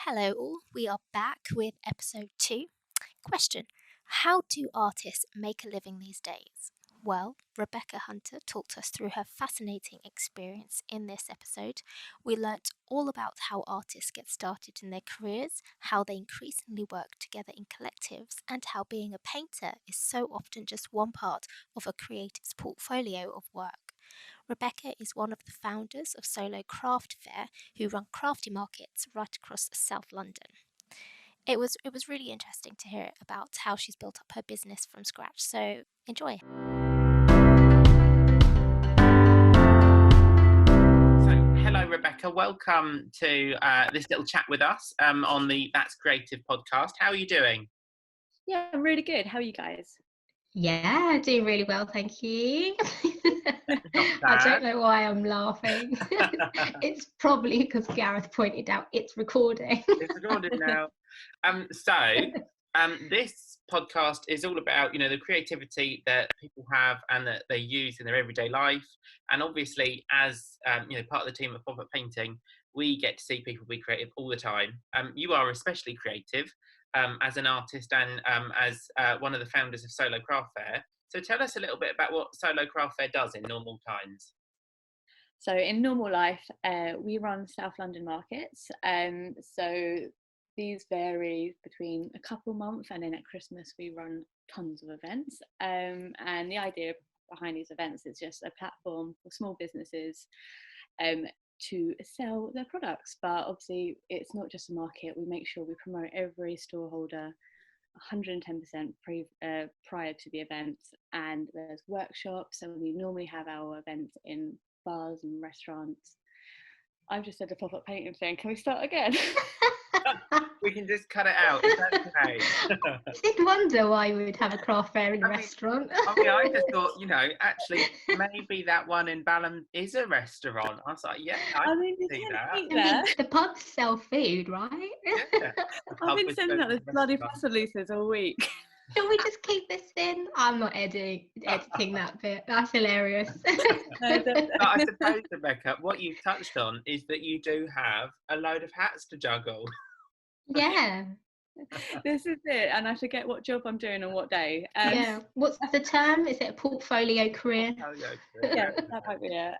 Hello, all. We are back with episode 2. Question: how do artists make a living these days? Well, Rebecca Hunter talked us through her fascinating experience in this episode. We learnt all about how artists get started in their careers, how they increasingly work together in collectives, and how being a painter is so often just one part of a creative's portfolio of work. Rebecca is one of the founders of Solo Craft Fair, who run crafty markets right across South London. It was really interesting to hear about how she's built up her business from scratch. So enjoy. Hello, Rebecca. Welcome to this little chat with us on the That's Creative podcast. How are you doing? Yeah, I'm really good. How are you guys? Yeah, doing really well, thank you. Not I bad. don't know why I'm laughing. It's probably because Gareth pointed out it's recording. It's recorded now. This podcast is all about, the creativity that people have and that they use in their everyday life. And obviously, as part of the team at Pop-Up Painting, we get to see people be creative all the time. You are especially creative as an artist and as one of the founders of Solo Craft Fair. So tell us a little bit about what Solo Craft Fair does in normal times. So in normal life, we run South London markets. So these vary between a couple months, and then at Christmas we run tons of events. And the idea behind these events is just a platform for small businesses to sell their products. But obviously, it's not just a market. We make sure we promote every storeholder 110% prior to the event, and there's workshops, and we normally have our events in bars and restaurants. I've just said the pop-up painting thing. Can we start again? We can just cut it out. Is that okay? I did wonder why we would have a craft fair in a restaurant. I just thought, actually, maybe that one in Balham is a restaurant. I was like, yeah, I can see that. Eat there. The pubs sell food, right? Yeah. I've been sending out those bloody press releases all week. Can we just keep this in? I'm not editing that bit. That's hilarious. But I suppose, Rebecca, what you've touched on is that you do have a load of hats to juggle. Yeah. This is it, and I forget what job I'm doing on what day. Yeah. What's the term? Is it a portfolio career? Yeah, that might be it.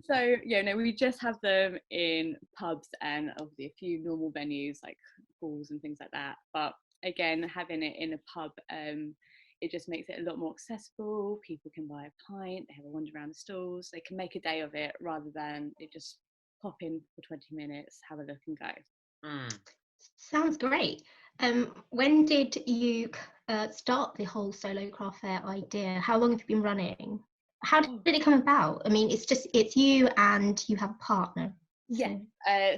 So we just have them in pubs and obviously a few normal venues like halls and things like that. But again, having it in a pub, it just makes it a lot more accessible. People can buy a pint, they have a wander around the stalls, they can make a day of it rather than it just pop in for 20 minutes, have a look and go. Sounds great. When did you start the whole Solo Craft Fair idea? How long have you been running? How did it come about? I mean, it's you and you have a partner. Yeah.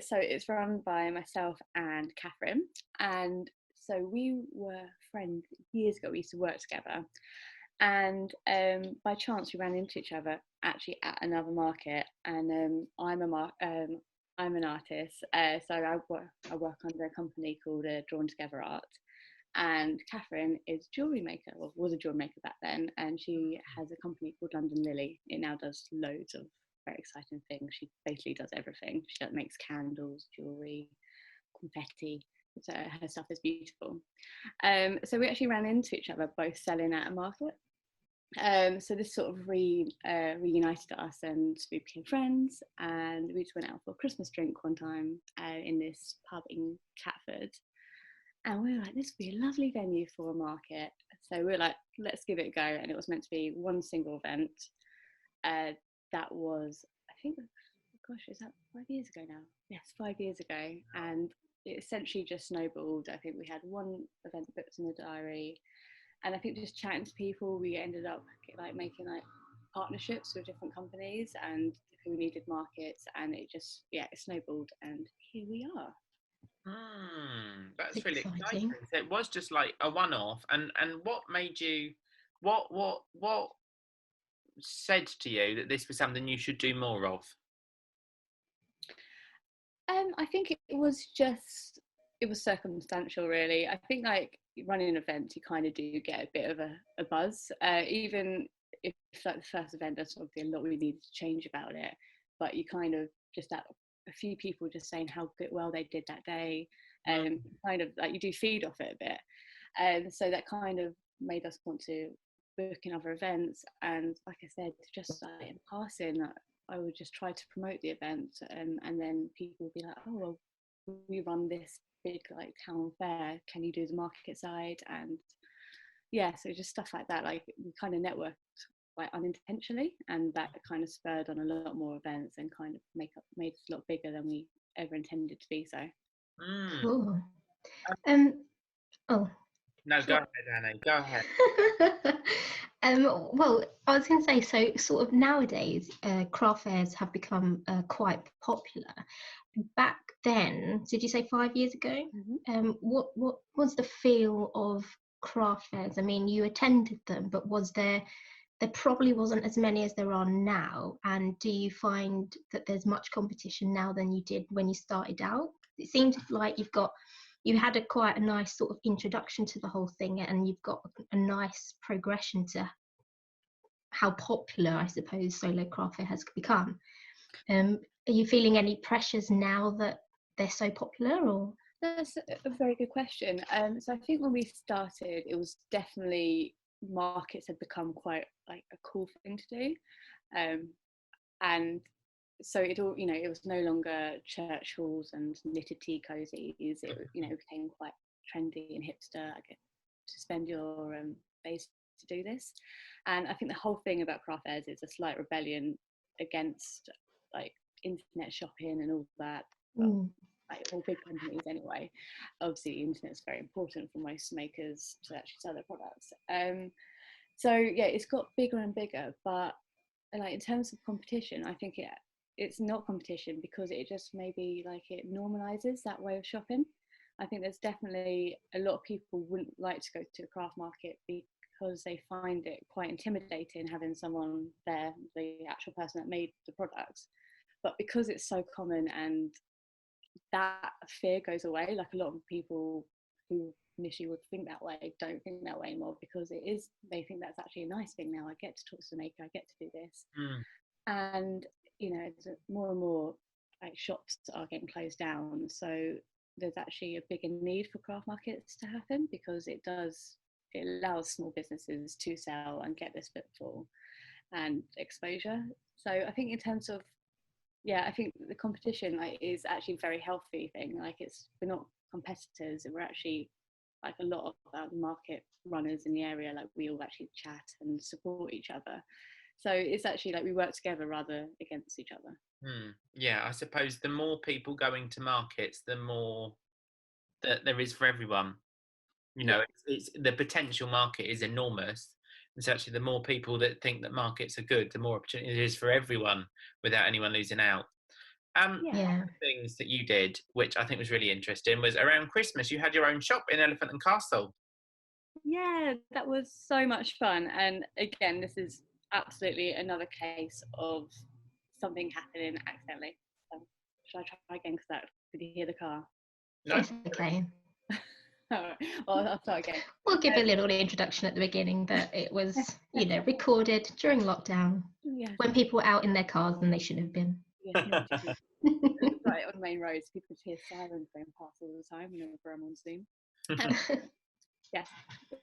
So it's run by myself and Catherine, and so we were friends years ago. We used to work together, and by chance we ran into each other actually at another market. And I'm an artist, so I work under a company called Drawn Together Art, and Catherine is jewellery maker, or was a jewellery maker back then, and she has a company called London Lily. It now does loads of very exciting things. She basically does everything. She makes candles, jewellery, confetti. So her stuff is beautiful. So we actually ran into each other both selling at a market. So this sort of reunited us, and we became friends, and we just went out for a Christmas drink one time in this pub in Catford, and we were like, this would be a lovely venue for a market. So we were like, let's give it a go. And it was meant to be one single event. That was, I think, gosh, is that 5 years ago now? Yes, 5 years ago. And it essentially just snowballed. I think we had one event booked in the diary, and I think just chatting to people, we ended up making partnerships with different companies and who needed markets, and it just it snowballed, and here we are. That's really exciting. So it was just like a one-off, and what made you, what said to you that this was something you should do more of? I think it was circumstantial, really. I think running an event, you kind of do get a bit of a buzz, even if the first event, there's obviously a lot we needed to change about it, but you kind of just that a few people just saying how well they did that day, Mm. and kind of like you do feed off it a bit, and so that kind of made us want to book in other events. And like I said, just like in passing, I would just try to promote the event, and then people would be like, oh well, we run this big like town fair, can you do the market side? And yeah, so just stuff like that, like we kind of networked like unintentionally, and that kind of spurred on a lot more events and kind of made us a lot bigger than we ever intended to be. So Mm. Cool. Oh. No, go ahead, Annie. Go ahead. Well, I was going to say, so sort of nowadays, craft fairs have become quite popular. Back then, did you say 5 years ago? What was the feel of craft fairs? I mean, you attended them, but was there probably wasn't as many as there are now. And do you find that there's much competition now than you did when you started out? It seems like you had quite a nice sort of introduction to the whole thing, and you've got a nice progression to how popular, I suppose, solo craft fair has become. Are you feeling any pressures now that they're so popular, or? that's a very good question. So I think when we started, it was definitely markets had become quite like a cool thing to do, and so it all, it was no longer church halls and knitted tea cozies. It became quite trendy and hipster, I guess, to spend your base to do this. And I think the whole thing about craft fairs is a slight rebellion against like internet shopping and all that. Mm. Like all big companies anyway. Obviously the internet's very important for most makers to actually sell their products. So yeah, it's got bigger and bigger, but like in terms of competition, I think it's not competition because it just maybe like it normalizes that way of shopping. I think there's definitely a lot of people wouldn't like to go to the craft market because they find it quite intimidating having someone there, the actual person that made the products. But because it's so common and that fear goes away, like a lot of people who initially would think that way don't think that way anymore, because they think that's actually a nice thing. Now I get to talk to the maker, I get to do this. And more and more like shops are getting closed down, so there's actually a bigger need for craft markets to happen, because it allows small businesses to sell and get this footfall and exposure. So I think in terms of, I think the competition is actually a very healthy thing. Like we're not competitors, we're actually like a lot of the market runners in the area, like we all actually chat and support each other. So it's actually like we work together rather against each other. Yeah, I suppose the more people going to markets, the more that there is for everyone. It's the potential market is enormous. It's actually the more people that think that markets are good, the more opportunity it is for everyone without anyone losing out. Things that you did, which I think was really interesting, was around Christmas you had your own shop in Elephant and Castle. Yeah, that was so much fun. And again, this is absolutely another case of something happening accidentally. Should I try again? Because did you hear the car? No? It's okay. All right. Well, I'll start again. We'll give a little introduction at the beginning, but it was, recorded during lockdown when people were out in their cars and they shouldn't have been. Yes, right on the main roads, people hear sirens going past all the time whenever I'm on Zoom. Yes,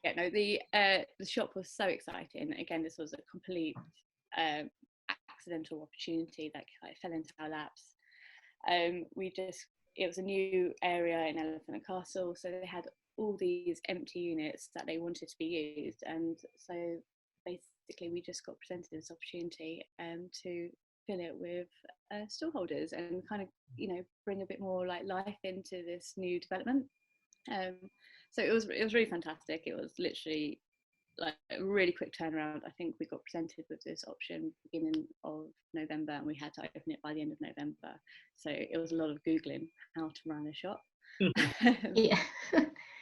the shop was so exciting. Again, this was a complete accidental opportunity that fell into our laps. It was a new area in Elephant and Castle, so they had all these empty units that they wanted to be used, and so basically we just got presented this opportunity to fill it with stallholders and kind of bring a bit more like life into this new development. So it was really fantastic. It was literally like a really quick turnaround. I think we got presented with this option beginning of November, and we had to open it by the end of November. So it was a lot of Googling how to run a shop. Yeah.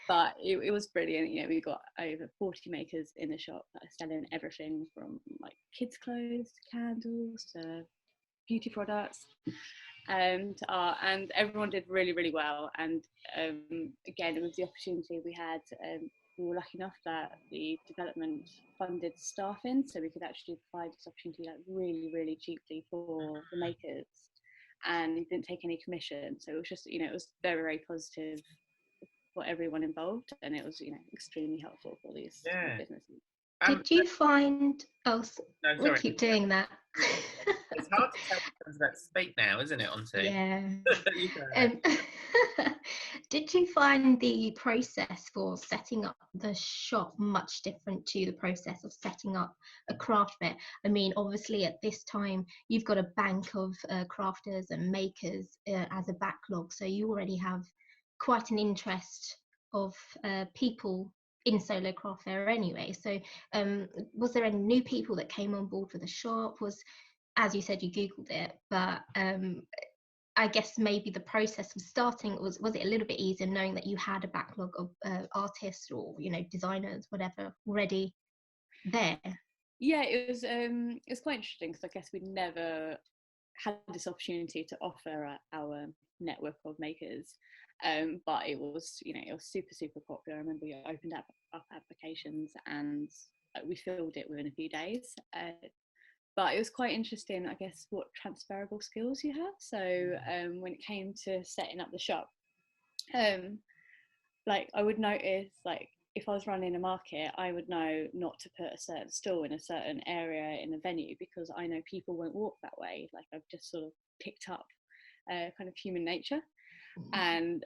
But it was brilliant. We got over 40 makers in the shop that are selling everything from like kids' clothes to candles to beauty products to art, and everyone did really, really well. And again, it was the opportunity we had. We were lucky enough that the development funded staffing, so we could actually provide this opportunity like really, really cheaply for the makers. and didn't take any commission. So it was just, it was very, very positive for everyone involved, and it was, extremely helpful for these Yeah. businesses. Did you find? No, we'll sorry. keep doing that. It's hard to tell when someone's about to speak now, isn't it, on Teams? Yeah. You go ahead. Did you find the process for setting up the shop much different to the process of setting up a craft fair? I mean, obviously at this time you've got a bank of crafters and makers as a backlog, so you already have quite an interest of people in solo craft fair anyway. So was there any new people that came on board for the shop? As you said, you googled it, but I guess maybe the process of starting was it a little bit easier knowing that you had a backlog of artists or designers, whatever, already there? Yeah, it was quite interesting, because I guess we'd never had this opportunity to offer our network of makers, but it was super, super popular. I remember we opened up applications, and we filled it within a few days. But it was quite interesting, I guess, what transferable skills you have. So when it came to setting up the shop, like I would notice, like if I was running a market, I would know not to put a certain stall in a certain area in a venue, because I know people won't walk that way. Like I've just sort of picked up kind of human nature, and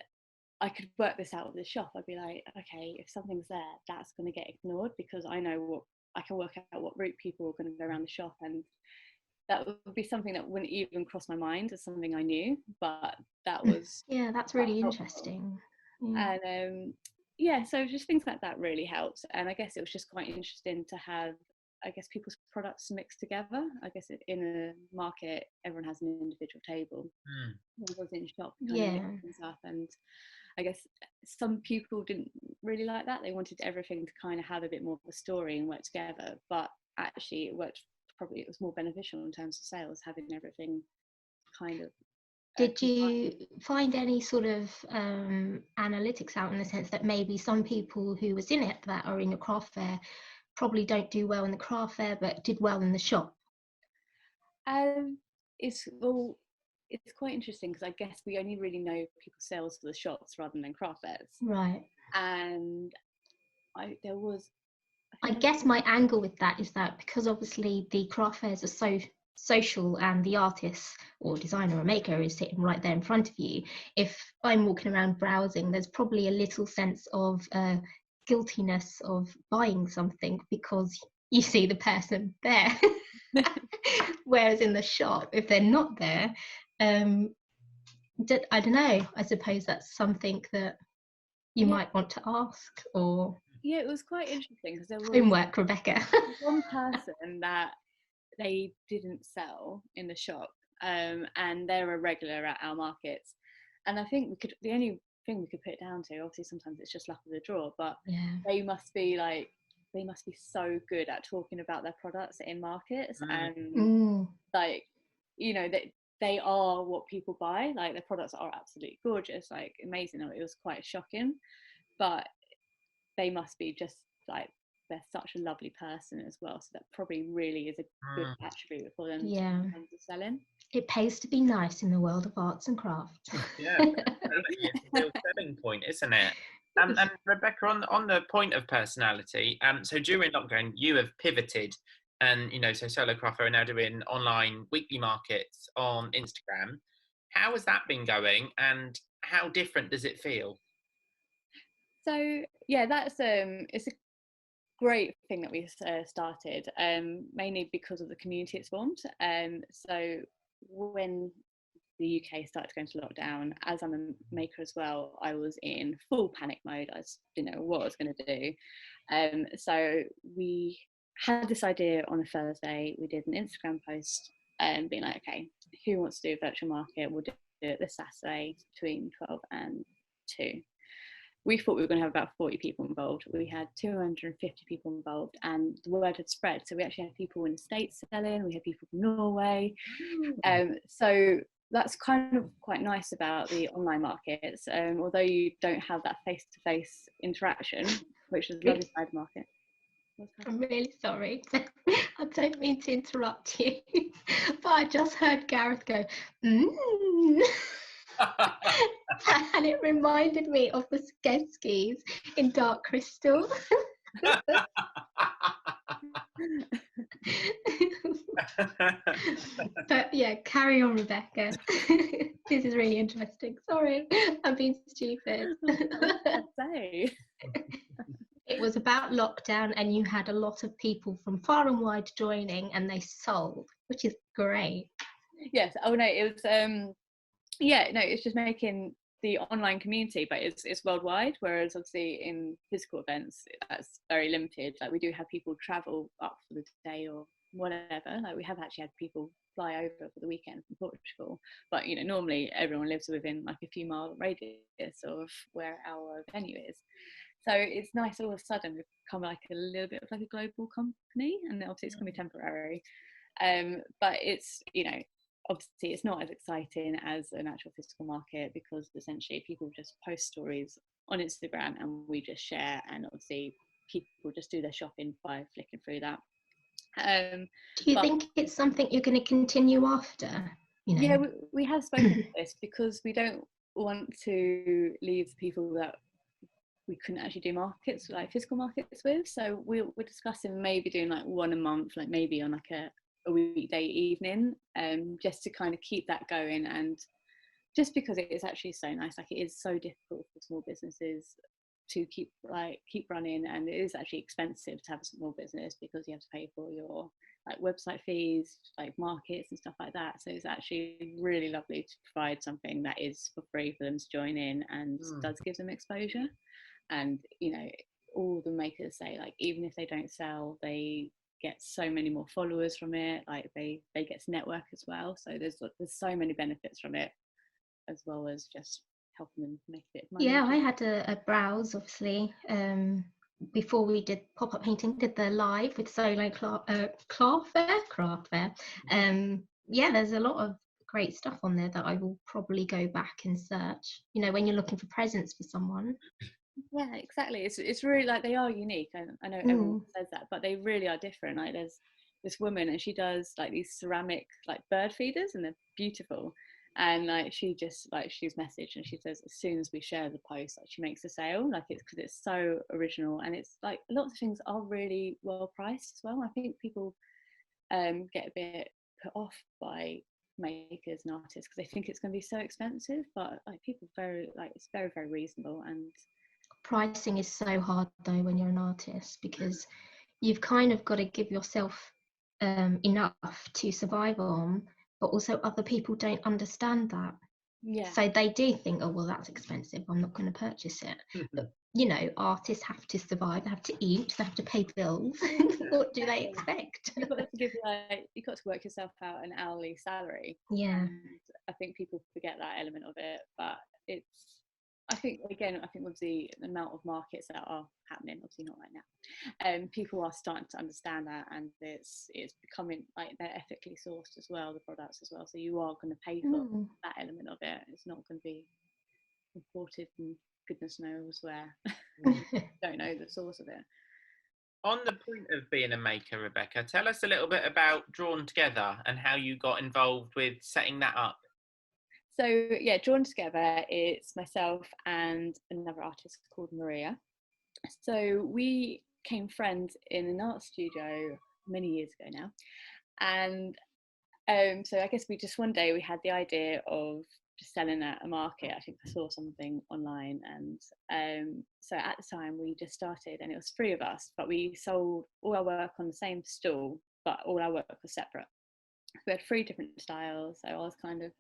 I could work this out with the shop. I'd be like, okay, if something's there, that's going to get ignored, because I know I can work out what route people are going to go around the shop, and that would be something that wouldn't even cross my mind as something I knew, but that was yeah, that's really interesting. And so just things like that really helps. And I guess it was just quite interesting to have, I guess, people's products mixed together. I guess in a market, everyone has an individual table. Everyone's in shop, kind of mix things up. And I guess some people didn't really like that. They wanted everything to kind of have a bit more of a story and work together. But actually, it was more beneficial in terms of sales, having everything kind of. Did you find any sort of analytics out, in the sense that maybe some people who was in it that are in a craft fair probably don't do well in the craft fair but did well in the shop? It's quite interesting, because I guess we only really know people's sales for the shops rather than craft fairs. Right. And I guess my angle with that is that, because obviously the craft fairs are so social and the artist or designer or maker is sitting right there in front of you, if I'm walking around browsing, there's probably a little sense of guiltiness of buying something because you see the person there. Whereas in the shop, if they're not there, I don't know, I suppose that's something that you might want to ask. Or it was quite interesting, because there was homework, Rebecca. one person that they didn't sell in the shop, and they're a regular at our markets, and I think the only thing we could put it down to, obviously sometimes it's just luck of the draw, but they must be so good at talking about their products in markets, and like that they are what people buy. Like their products are absolutely gorgeous, like amazing. It was quite shocking, but they must be just like, they're such a lovely person as well, so that probably really is a good attribute for them in terms of selling. It pays to be nice in the world of arts and crafts. Yeah, it's a real selling point, isn't it? And Rebecca, on the point of personality, so during lockdown you have pivoted, and so Solo Craft are now doing online weekly markets on Instagram. How has that been going, and how different does it feel? So yeah, that's it's a great thing that we started, mainly because of the community it's formed. So when the UK started going to lockdown, as I'm a maker as well, I was in full panic mode. I just didn't know what I was going to do. So we had this idea on a Thursday. We did an Instagram post being like, okay, who wants to do a virtual market? We'll do it this Saturday between 12 and 2. We thought we were going to have about 40 people involved. We had 250 people involved, and the word had spread. So we actually had people in the States selling, we had people from Norway. So that's kind of quite nice about the online markets, although you don't have that face-to-face interaction, which is the other side of the market. What's I'm happening? really sorry. I don't mean to interrupt you, but I just heard Gareth go, mmm. And it reminded me of the Sketskis in Dark Crystal. But yeah, carry on, Rebecca. This is really interesting. Sorry, I'm being stupid. I'd say. It was about lockdown, and you had a lot of people from far and wide joining, and they sold, which is great. Yes. Oh no, it was yeah, no, it's just making the online community, but it's worldwide. Whereas obviously in physical events, that's very limited. Like we do have people travel up for the day or whatever. Like we have actually had people fly over for the weekend from Portugal. But you know, normally everyone lives within like a few mile radius of where our venue is. So it's nice all of a sudden we've become like a little bit of like a global company, and obviously it's going to be temporary. But it's, you know, obviously it's not as exciting as an actual physical market, because essentially people just post stories on Instagram and we just share, and obviously people just do their shopping by flicking through that. Do you But think it's something you're going to continue after? yeah, we have spoken about this, because we don't want to leave people that we couldn't actually do markets, like physical markets with. So we're discussing maybe doing like one a month, like maybe on like a weekday evening, just to kind of keep that going. And just because it is actually so nice, like it is so difficult for small businesses to keep running, and it is actually expensive to have a small business, because you have to pay for your like website fees, like markets and stuff like that. So it's actually really lovely to provide something that is for free for them to join in, and does give them exposure. And you know, all the makers say like even if they don't sell, they get so many more followers from it, like they get to network as well. So there's so many benefits from it, as well as just helping them make a bit of money. Yeah, I had a browse, obviously, before we did pop-up painting, did the live with Solo Craft Fair. Yeah, there's a lot of great stuff on there that I will probably go back and search, you know, when you're looking for presents for someone. Yeah, exactly. It's really like they are unique. I know everyone says that, but they really are different. Like there's this woman, and she does like these ceramic like bird feeders, and they're beautiful. And like she's messaged, and she says as soon as we share the post, like she makes a sale. Like it's because it's so original, and it's like lots of things are really well priced as well. I think people get a bit put off by makers and artists because they think it's going to be so expensive, but like people very like it's very, very reasonable. And Pricing is so hard though when you're an artist, because you've kind of got to give yourself enough to survive on, but also other people don't understand that. yeah, So they do think, oh well, that's expensive, I'm not going to purchase it. But you know, artists have to survive, they have to eat, they have to pay bills. What do they expect? you've got to you've got to work yourself out an hourly salary. Yeah. And I think people forget that element of it, but it's I think again, I think with the amount of markets that are happening, obviously not right now, people are starting to understand that, and it's becoming like they're ethically sourced as well, the products as well. So you are going to pay for that element of it. It's not going to be imported from goodness knows where. Don't know the source of it. On the point of being a maker, Rebecca, tell us a little bit about Drawn Together and how you got involved with setting that up. So yeah, Drawn Together, it's myself and another artist called Maria. So we became friends in an art studio many years ago now. And so I guess we just one day we had the idea of just selling at a market. I think I saw something online, and so at the time we just started, and it was 3 of us, but we sold all our work on the same stall, but all our work was separate. We had 3 different styles. So I was kind of a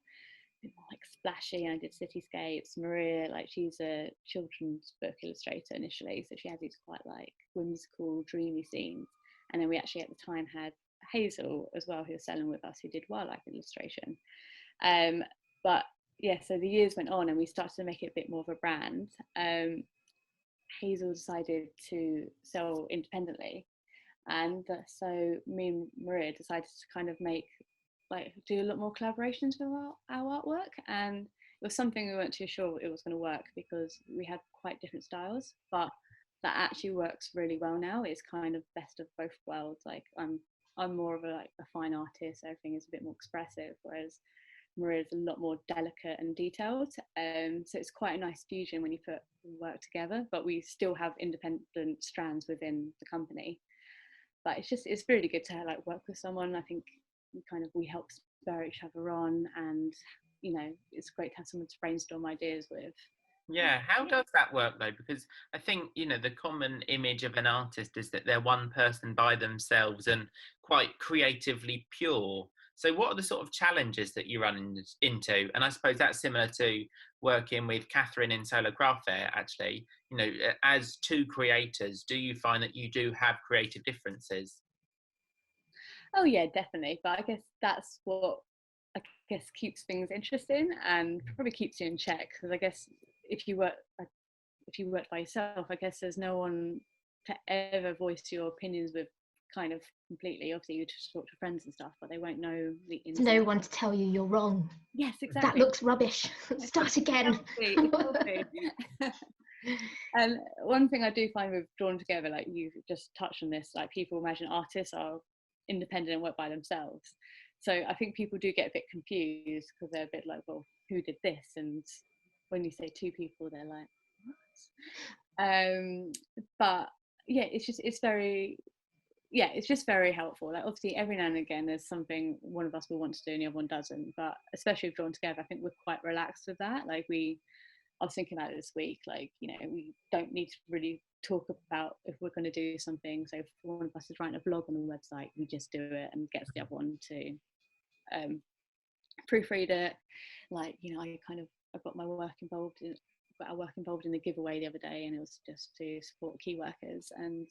bit more like splashy, and I did cityscapes. Maria, like she's a children's book illustrator initially, so she has these quite like whimsical, dreamy scenes. And then we actually at the time had Hazel as well, who was selling with us, who did wildlife illustration. But yeah, so the years went on, and we started to make it a bit more of a brand. Hazel decided to sell independently, and so me and Maria decided to kind of do a lot more collaborations with our artwork. And it was something we weren't too sure it was going to work, because we had quite different styles, but that actually works really well now. It's kind of best of both worlds. Like I'm more of a fine artist, so everything is a bit more expressive, whereas Maria's a lot more delicate and detailed. So it's quite a nice fusion when you put work together, but we still have independent strands within the company. But it's really good to like work with someone. I think we help spur each other on, and it's great to have someone to brainstorm ideas with. Yeah, how does that work though? Because I think, the common image of an artist is that they're one person by themselves and quite creatively pure. So what are the sort of challenges that you run into? And I suppose that's similar to working with Catherine in Solo Craft Fair, actually. As two creators, do you find that you do have creative differences? Oh yeah, definitely. But I guess that's what keeps things interesting and probably keeps you in check, because I guess if you work by yourself, I guess there's no one to ever voice your opinions with kind of completely. Obviously you just talk to friends and stuff, but they won't know the ins and No outs. one to tell you you're wrong. Yes, exactly. That looks rubbish. Start again. And one thing I do find with Drawn Together, like you just touched on this, like people imagine artists are independent and work by themselves. So I think people do get a bit confused because they're a bit like, well, who did this? And when you say two people, they're like, what? But yeah, it's just very helpful. Like obviously every now and again there's something one of us will want to do and the other one doesn't, but especially with Drawn Together, I think we're quite relaxed with that. Like I was thinking about it this week, like, we don't need to really talk about if we're going to do something. So if one of us is writing a blog on the website, we just do it and gets the other one to proofread it. Like, I got our work involved in the giveaway the other day, and it was just to support key workers. And,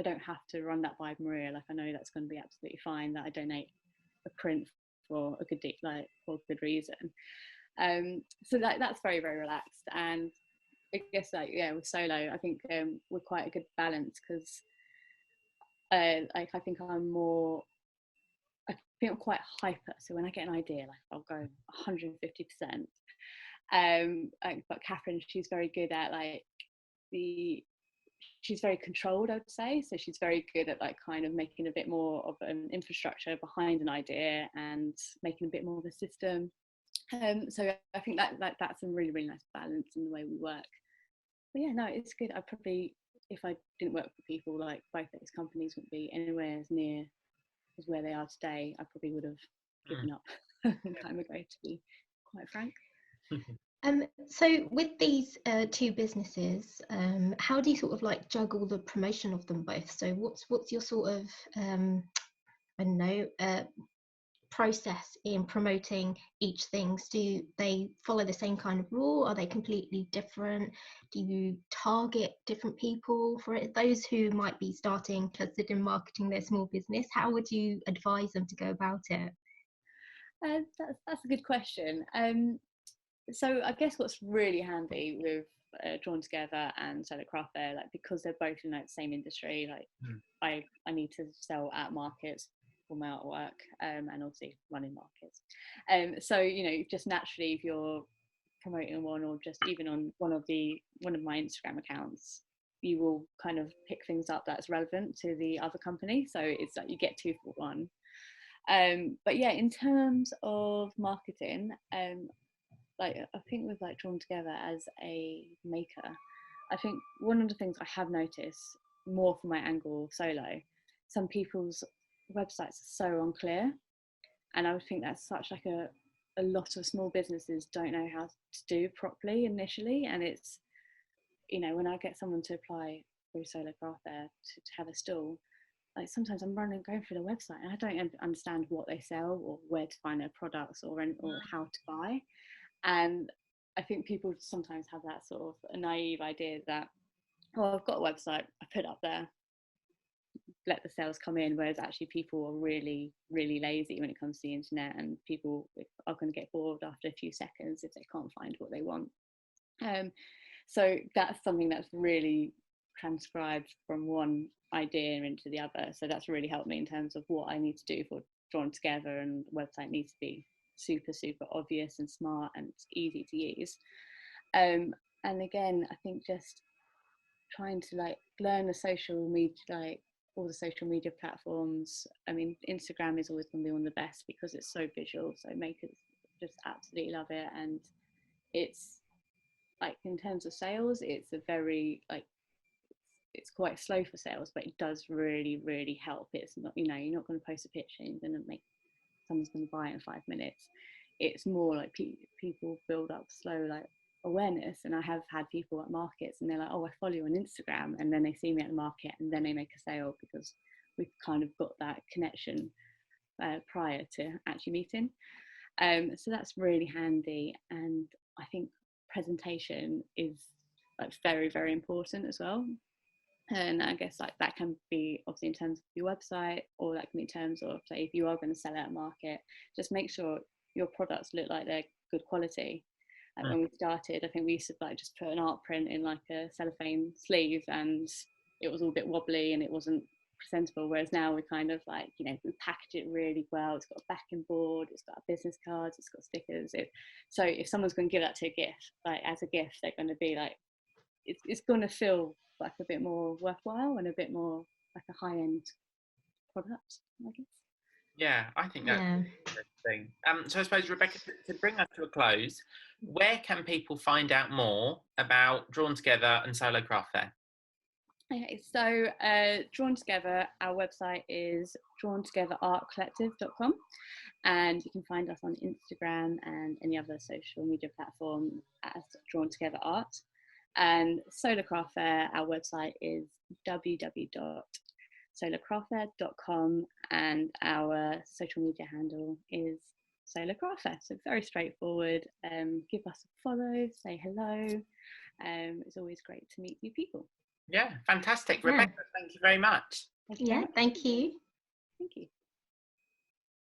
I don't have to run that by Maria. Like, I know that's going to be absolutely fine that I donate a print for a good for a good reason. So that's very, very relaxed. And I guess with Solo, I think we're quite a good balance, because I think I'm quite hyper. So when I get an idea, like I'll go 150%. But Catherine, she's very good at she's very controlled, I would say. So she's very good at kind of making a bit more of an infrastructure behind an idea and making a bit more of a system. So I think that's a really, really nice balance in the way we work. But yeah, no, it's good. I probably, if I didn't work for people, like both those companies wouldn't be anywhere as near as where they are today. I probably would have given up a long time ago, to be quite frank. So with these two businesses, how do you sort of juggle the promotion of them both? So what's your sort of I don't know process in promoting each thing? Do they follow the same kind of rule? Are they completely different? Do you target different people for it? Those who might be starting considering marketing their small business, how would you advise them to go about it? That's a good question. So I guess what's really handy with Drawn Together and Solo Craft Fair, because they're both in that same industry, I need to sell at markets for my artwork, and obviously running markets. So just naturally, if you're promoting one, or just even on one of my Instagram accounts, you will kind of pick things up that's relevant to the other company. So it's like you get two for one. But yeah, in terms of marketing, I think with Drawn Together as a maker, I think one of the things I have noticed more from my angle solo, some people's websites are so unclear, and I would think that's such a lot of small businesses don't know how to do properly initially. And it's, when I get someone to apply through Solo Craft Fair to have a stall, sometimes I'm going through the website and I don't understand what they sell or where to find their products or how to buy. And I think people sometimes have that sort of a naive idea that, oh, I've got a website, I put it up there, let the sales come in, whereas actually people are really, really lazy when it comes to the internet, and people are going to get bored after a few seconds if they can't find what they want. So that's something that's really transcribed from one idea into the other. So that's really helped me in terms of what I need to do for Drawn Together, and the website needs to be super, super obvious and smart and easy to use. And again, I think just trying to like learn the social media, like all the social media platforms. I mean, Instagram is always going to be one of the best because it's so visual, so makers just absolutely love it. And it's like, in terms of sales, it's a very like, it's quite slow for sales, but it does really, really help. It's not, you know, you're not going to post a picture and you're going to make someone's going to buy it in 5 minutes. It's more like people build up slow like awareness. And I have had people at markets and they're like, oh, I follow you on Instagram, and then they see me at the market and then they make a sale because we've kind of got that connection prior to actually meeting. So that's really handy. And I think presentation is like very, very important as well. And I guess like that can be obviously in terms of your website, or that can be in terms of, say, if you are going to sell at a market, just make sure your products look like they're good quality. Like when we started, I think we used to like just put an art print in like a cellophane sleeve, and it was all a bit wobbly and it wasn't presentable. Whereas now we kind of like, you know, we package it really well. It's got a backing board, it's got business cards, it's got stickers. So if someone's going to give that to a gift, like as a gift, they're going to be like, it's going to feel like a bit more worthwhile and a bit more like a high-end product, I guess. Yeah, I think that's Yeah. interesting. So I suppose, Rebecca, to bring us to a close, where can people find out more about Drawn Together and Solo Craft Fair? Okay, so Drawn Together, our website is drawntogetherartcollective.com, and you can find us on Instagram and any other social media platform as Drawn Together Art. And Solar Craft Fair, our website is www.solarcraftfair.com, and our social media handle is Solar Craft Fair. So very straightforward. Give us a follow, say hello. It's always great to meet new people. Yeah, fantastic. Yeah. Rebecca, thank you very much. Thank you very much. Thank you. Thank you.